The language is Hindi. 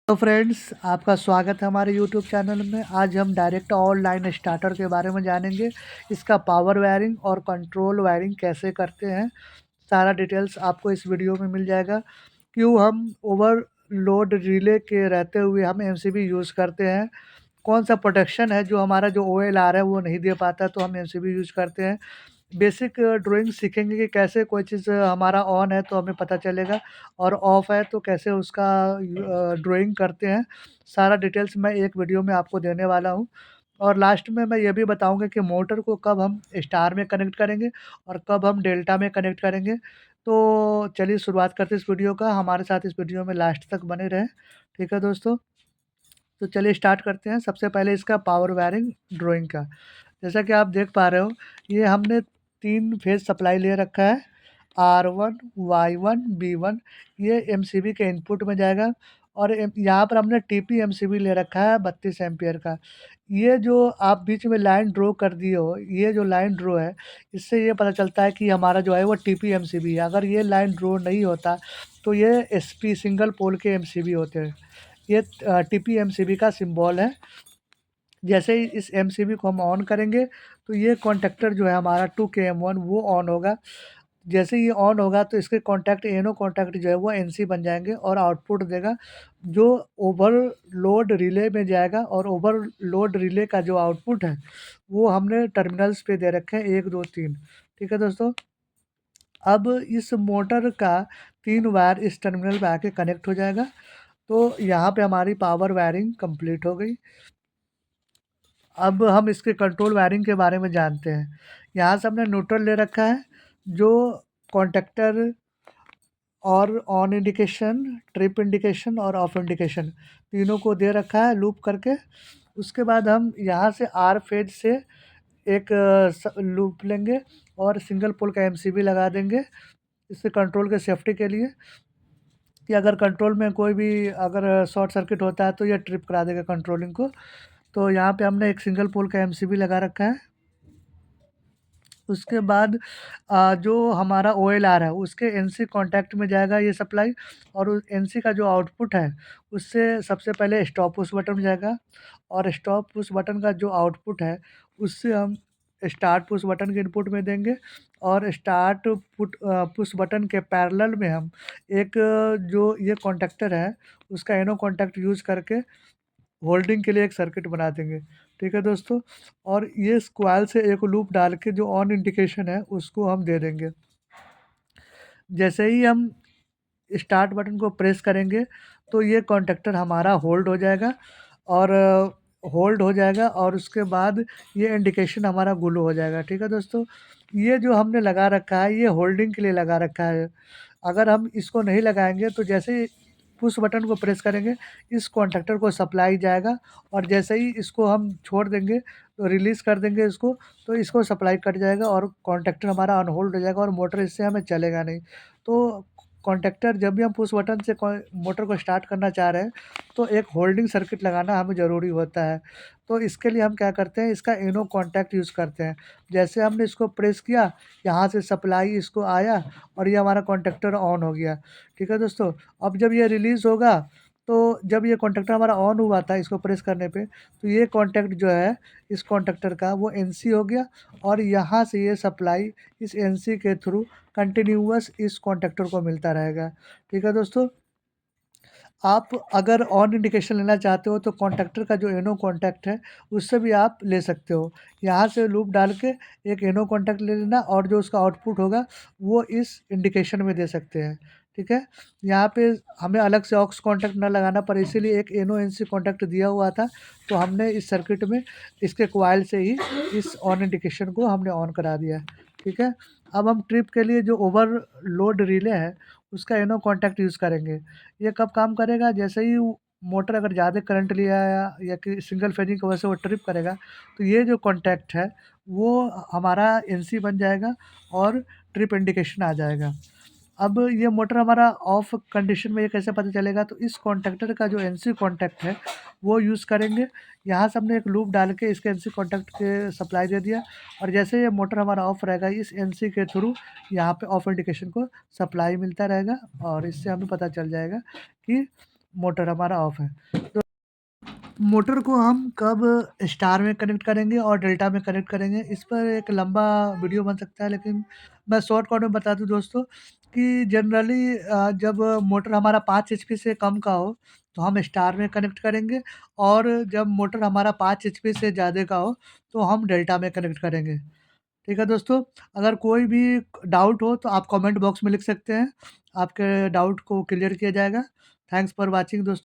तो फ्रेंड्स, आपका स्वागत है हमारे यूट्यूब चैनल में। आज हम डायरेक्ट ऑनलाइन स्टार्टर के बारे में जानेंगे। इसका पावर वायरिंग और कंट्रोल वायरिंग कैसे करते हैं, सारा डिटेल्स आपको इस वीडियो में मिल जाएगा। क्यों हम ओवरलोड रिले के रहते हुए हम एमसीबी यूज़ करते हैं, कौन-सा प्रोटेक्शन है जो हमारा जो ओएलआर है वो नहीं दे पाता, तो हम एमसीबी यूज़ करते हैं। बेसिक ड्राइंग सीखेंगे कि कैसे कोई चीज़ हमारा ऑन है तो हमें पता चलेगा और ऑफ़ है तो कैसे उसका ड्राइंग करते हैं। सारा डिटेल्स मैं एक वीडियो में आपको देने वाला हूँ और लास्ट में मैं ये भी बताऊँगा कि मोटर को कब हम स्टार में कनेक्ट करेंगे और कब हम डेल्टा में कनेक्ट करेंगे। तो चलिए शुरुआत करते हैं इस वीडियो का। हमारे साथ इस वीडियो में लास्ट तक बने रहें। ठीक है दोस्तों? तो चलिए स्टार्ट करते हैं। सबसे पहले इसका पावर वायरिंग ड्राइंग का। जैसा कि आप देख पा रहे हो, ये हमने 3 फेज़ सप्लाई ले रखा है, R1, Y1, B1। ये एमसीबी के इनपुट में जाएगा और यहाँ पर हमने टीपी एमसीबी ले रखा है 32 एम्पीयर का। ये जो आप बीच में लाइन ड्रॉ कर दिए हो, ये जो लाइन ड्रॉ है, इससे ये पता चलता है कि हमारा जो है वो टीपी एमसीबी है। अगर ये लाइन ड्रॉ नहीं होता, तो ये एसपी सिंगल पोल के एमसीबी होते हैं। ये टीपी एमसीबी का सिंबल है। जैसे ही इस एमसीबी को हम ऑन करेंगे, तो ये कॉन्टैक्टर जो है हमारा 2KM1 वो ऑन होगा। जैसे ही ये ऑन होगा तो इसके कॉन्टैक्ट एनो कॉन्टैक्ट जो है वो एनसी बन जाएँगे और आउटपुट देगा, जो ओवरलोड रिले में जाएगा और ओवरलोड रिले का जो आउटपुट है, वो हमने टर्मिनल्स पे दे रखे हैं 1, 2, 3। ठीक है दोस्तों? अब इस मोटर का 3 वायर इस टर्मिनल पे आके कनेक्ट हो जाएगा। तो यहाँ पे हमारी पावर वायरिंग कंप्लीट हो गई। अब हम इसके कंट्रोल वायरिंग के बारे में जानते हैं। यहाँ से हमने न्यूट्रल ले रखा है, जो कॉन्टैक्टर और ऑन इंडिकेशन, ट्रिप इंडिकेशन और ऑफ इंडिकेशन तीनों को दे रखा है लूप करके। उसके बाद हम यहाँ से आर फेज से एक लूप लेंगे और सिंगल पोल का एमसीबी लगा देंगे, इससे कंट्रोल के सेफ्टी के लिए कि अगर कंट्रोल में कोई भी अगर शॉर्ट सर्किट होता है तो ये ट्रिप करा देगा कंट्रोलिंग को। तो यहाँ पे हमने एक सिंगल पोल का एमसीबी लगा रखा है। उसके बाद जो हमारा ओएलआर है उसके एनसी कॉन्टैक्ट में जाएगा ये सप्लाई और उस एनसी का जो आउटपुट है उससे सबसे पहले स्टॉप पुश बटन जाएगा और स्टॉप पुश बटन का जो आउटपुट है उससे हम स्टार्ट पुश बटन के इनपुट में देंगे और स्टार्ट पुश बटन के पैरेलल में हम एक जो ये कॉन्टैक्टर है उसका एनो कॉन्टैक्ट यूज़ करके होल्डिंग के लिए एक सर्किट बना देंगे। ठीक है दोस्तों? और ये स्क्वायर से एक लूप डाल के जो ऑन इंडिकेशन है उसको हम दे देंगे। जैसे ही हम स्टार्ट बटन को प्रेस करेंगे तो ये कॉन्टैक्टर हमारा होल्ड हो जाएगा और होल्ड हो जाएगा और उसके बाद ये इंडिकेशन हमारा ग्लो हो जाएगा। ठीक है दोस्तों? ये जो हमने लगा रखा है ये होल्डिंग के लिए लगा रखा है। अगर हम इसको नहीं लगाएँगे तो जैसे ही पुश बटन को प्रेस करेंगे, इस कॉन्टैक्टर को सप्लाई जाएगा और जैसे ही इसको हम छोड़ देंगे, तो रिलीज़ कर देंगे इसको, तो इसको सप्लाई कट जाएगा और कॉन्टैक्टर हमारा अनहोल्ड हो जाएगा और मोटर इससे हमें चलेगा नहीं। तो कॉन्टैक्टर जब भी हम पुश बटन से मोटर को स्टार्ट करना चाह रहे हैं, तो एक होल्डिंग सर्किट लगाना हमें ज़रूरी होता है। तो इसके लिए हम क्या करते हैं, इसका इनो कॉन्टैक्ट यूज़ करते हैं। जैसे हमने इसको प्रेस किया, यहाँ से सप्लाई इसको आया और ये हमारा कॉन्टैक्टर ऑन हो गया। ठीक है दोस्तों? अब जब ये रिलीज़ होगा, तो जब ये कॉन्टैक्टर हमारा ऑन हुआ था इसको प्रेस करने पे, तो ये कॉन्टैक्ट जो है, इस कॉन्टैक्टर का वो एनसी हो गया और यहाँ से ये सप्लाई इस एनसी के थ्रू कंटिन्यूअस इस कॉन्टैक्टर को मिलता रहेगा। ठीक है दोस्तों? आप अगर ऑन इंडिकेशन लेना चाहते हो तो कॉन्टैक्टर का जो एनो कॉन्टैक्ट है उससे भी आप ले सकते हो। यहाँ से लूप डाल के एक एनो कॉन्टैक्ट ले लेना और जो उसका आउटपुट होगा वो इस इंडिकेशन में दे सकते हैं। ठीक है? यहाँ पे हमें अलग से ऑक्स कॉन्टैक्ट ना लगाना पड़े, इसीलिए एक एनो एनसी कॉन्टैक्ट दिया हुआ था। तो हमने इस सर्किट में इसके कॉइल से ही इस ऑन इंडिकेशन को हमने ऑन करा दिया। ठीक है? अब हम ट्रिप के लिए जो ओवरलोड रिले है उसका एनो कॉन्टैक्ट यूज़ करेंगे। ये कब काम करेगा, जैसे ही वो मोटर अगर ज़्यादा करंट लिया या कि सिंगल फेजिंग की वजह से वो ट्रिप करेगा, तो ये जो कॉन्टैक्ट है वो हमारा एनसी बन जाएगा और ट्रिप इंडिकेशन आ जाएगा। अब ये मोटर हमारा ऑफ कंडीशन में ये कैसे पता चलेगा, तो इस कॉन्टैक्टर का जो एनसी कॉन्टैक्ट है वो यूज़ करेंगे। यहाँ से हमने एक लूप डाल के इसके एनसी कॉन्टैक्ट के सप्लाई दे दिया और जैसे ये मोटर हमारा ऑफ रहेगा, इस एनसी के थ्रू यहाँ पे ऑफ इंडिकेशन को सप्लाई मिलता रहेगा और इससे हमें पता चल जाएगा कि मोटर हमारा ऑफ है। तो मोटर को हम कब स्टार में कनेक्ट करेंगे और डेल्टा में कनेक्ट करेंगे, इस पर एक लंबा वीडियो बन सकता है, लेकिन मैं शॉर्टकट में बता दूँ दोस्तों कि जनरली जब मोटर हमारा 5 एचपी से कम का हो, तो हम स्टार में कनेक्ट करेंगे और जब मोटर हमारा 5 एचपी से ज़्यादा का हो, तो हम डेल्टा में कनेक्ट करेंगे। ठीक है दोस्तों, अगर कोई भी डाउट हो तो आप कमेंट बॉक्स में लिख सकते हैं, आपके डाउट को क्लियर किया जाएगा। थैंक्स फॉर वॉचिंग दोस्तों।